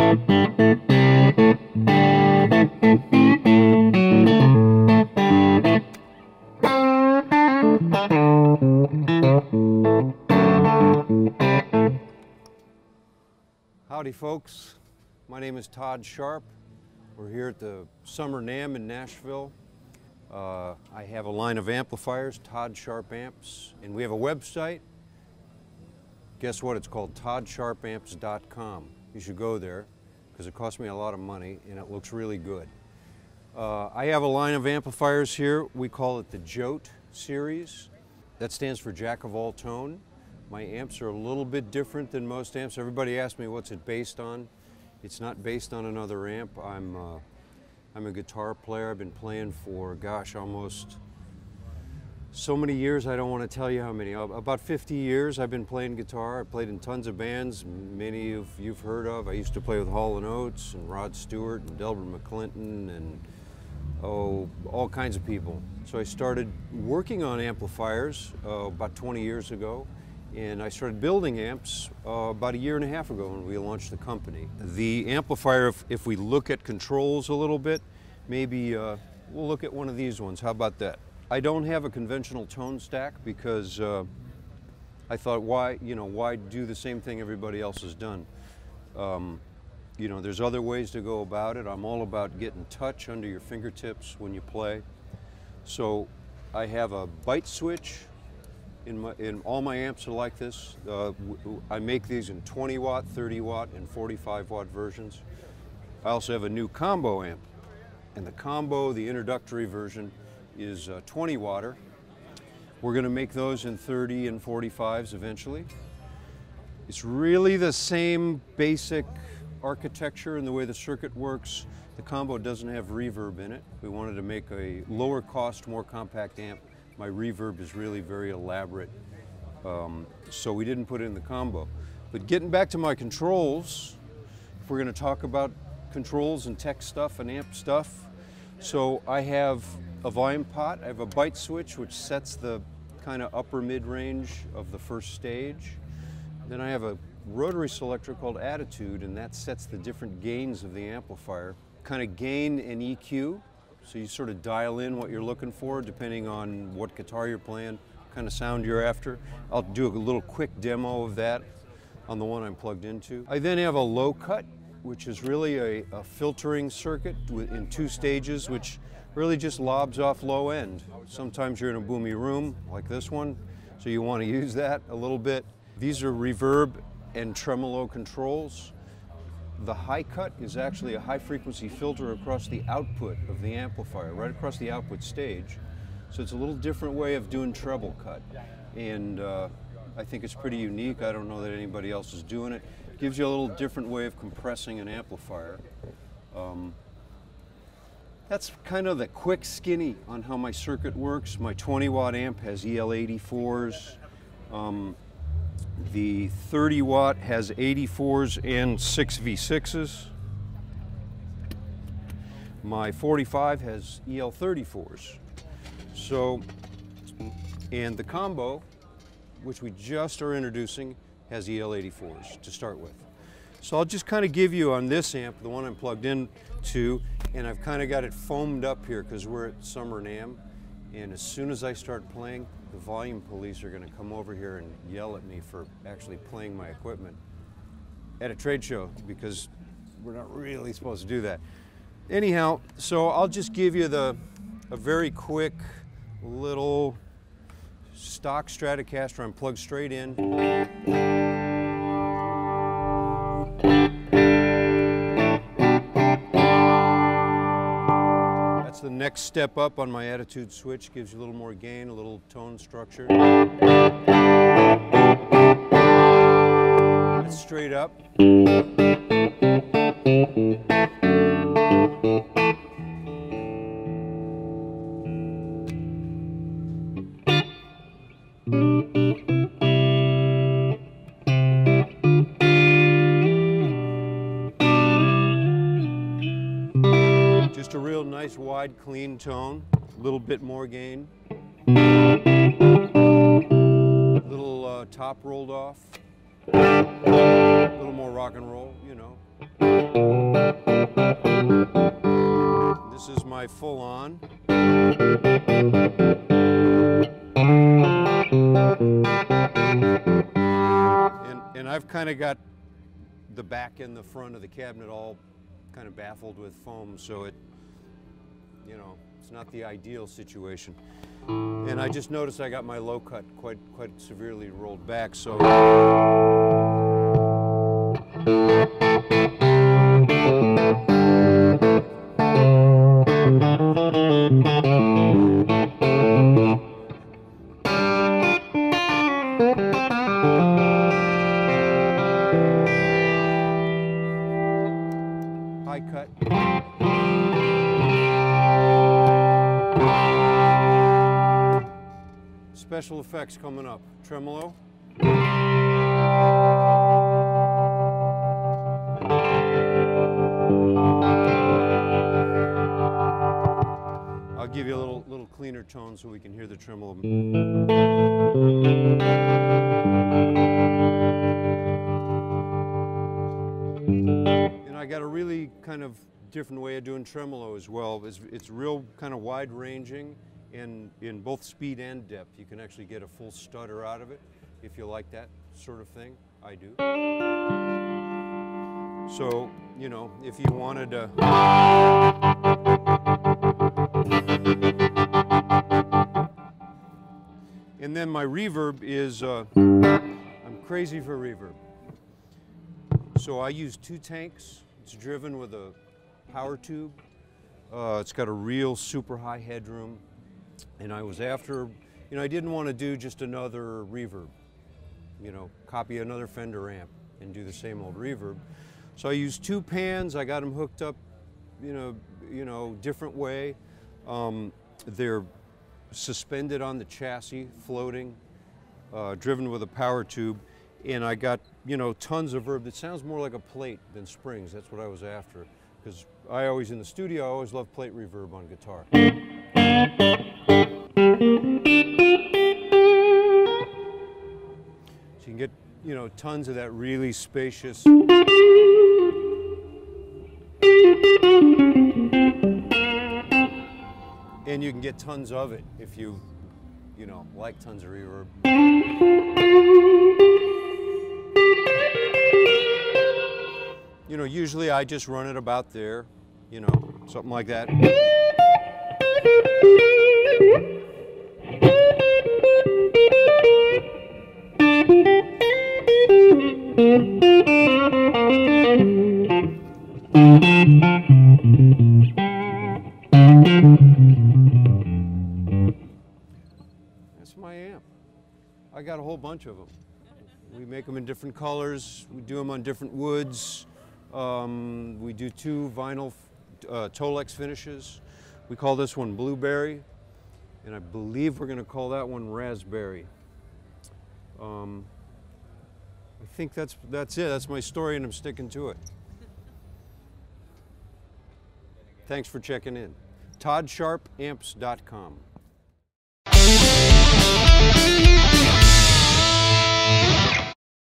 Howdy folks, my name is Todd Sharp. We're here at the summer NAMM in Nashville. I have a line of amplifiers, Todd Sharp Amps, and we have a website. Guess what? It's called toddsharpamps.com. You should go there because it cost me a lot of money and it looks really good. I have a line of amplifiers here. We call it the JOTE series. That stands for Jack of All Tone. My amps are a little bit different than most amps. Everybody asks me what's it based on. It's not based on another amp. I'm a guitar player. I've been playing for, gosh, almost so many years. I don't want to tell you how many. About 50 years I've been playing guitar. I played in tons of bands, many of you've heard of. I used to play with Hall & Oates and Rod Stewart and Delbert McClinton and all kinds of people. So I started working on amplifiers about 20 years ago. And I started building amps about a year and a half ago when we launched the company. The amplifier, if we look at controls a little bit, maybe we'll look at one of these ones. How about that? I don't have a conventional tone stack because I thought, why do the same thing everybody else has done? There's other ways to go about it. I'm all about getting touch under your fingertips when you play. So I have a bite switch. In all my amps are like this. I make these in 20 watt, 30 watt, and 45 watt versions. I also have a new combo amp. And the combo, the introductory version, is 20 watter. We're going to make those in 30 and 45s eventually. It's really the same basic architecture and the way the circuit works. The combo doesn't have reverb in it. We wanted to make a lower cost, more compact amp. My reverb is really very elaborate, so we didn't put it in the combo. But getting back to my controls, if we're going to talk about controls and tech stuff and amp stuff, so I have a volume pot, I have a bite switch which sets the kind of upper mid-range of the first stage. Then I have a rotary selector called Attitude, and that sets the different gains of the amplifier, kind of gain and EQ. So you sort of dial in what you're looking for depending on what guitar you're playing, what kind of sound you're after. I'll do a little quick demo of that on the one I'm plugged into. I then have a low cut, which is really a filtering circuit in 2 stages, which really just lobs off low end. Sometimes you're in a boomy room like this one, so you want to use that a little bit. These are reverb and tremolo controls. The high cut is actually a high frequency filter across the output of the amplifier, right across the output stage. So it's a little different way of doing treble cut. And I think it's pretty unique. I don't know that anybody else is doing it. It gives you a little different way of compressing an amplifier. That's kind of the quick skinny on how my circuit works. My 20 watt amp has EL84s. The 30 watt has 84s and 6 V6s. My 45 has EL34s. So, and the combo, which we just are introducing, has EL84s to start with. So I'll just kind of give you on this amp, the one I'm plugged in to, and I've kind of got it foamed up here because we're at Summer NAMM. And as soon as I start playing, the volume police are going to come over here and yell at me for actually playing my equipment at a trade show because we're not really supposed to do that. Anyhow, so I'll just give you a very quick little stock Stratocaster. I'm plugged straight in. The next step up on my Attitude switch gives you a little more gain, a little tone structure. That's straight up. Just a real nice, wide, clean tone. A little bit more gain. Little top rolled off. A little more rock and roll, you know. This is my full on. And I've kind of got the back and the front of the cabinet all kind of baffled with foam, so it, you know, it's not the ideal situation. And I just noticed I got my low cut quite severely rolled back, so. High cut. Special effects coming up. Tremolo. I'll give you a little cleaner tone so we can hear the tremolo. And I got a really kind of different way of doing tremolo as well. It's real kind of wide ranging in both speed and depth. You can actually get a full stutter out of it if you like that sort of thing. I do. So, you know, if you wanted to. And then my reverb is, I'm crazy for reverb. So I use 2 tanks. It's driven with a power tube. It's got a real super high headroom. And I was after, you know, I didn't want to do just another reverb, you know, copy another Fender amp and do the same old reverb. So I used 2 pans. I got them hooked up, you know, different way. They're suspended on the chassis, floating, driven with a power tube, and I got, you know, tons of reverb. It sounds more like a plate than springs. That's what I was after, because I always, in the studio, I always love plate reverb on guitar. So you can get, you know, tons of that really spacious. And you can get tons of it if you know, like tons of reverb. You know, usually I just run it about there, you know, something like that. That's my amp. I got a whole bunch of them. We make them in different colors. We do them on different woods. We do 2 vinyl Tolex finishes. We call this one Blueberry, and I believe we're going to call that one Raspberry. I think that's it. That's my story, and I'm sticking to it. Thanks for checking in. ToddSharpAmps.com.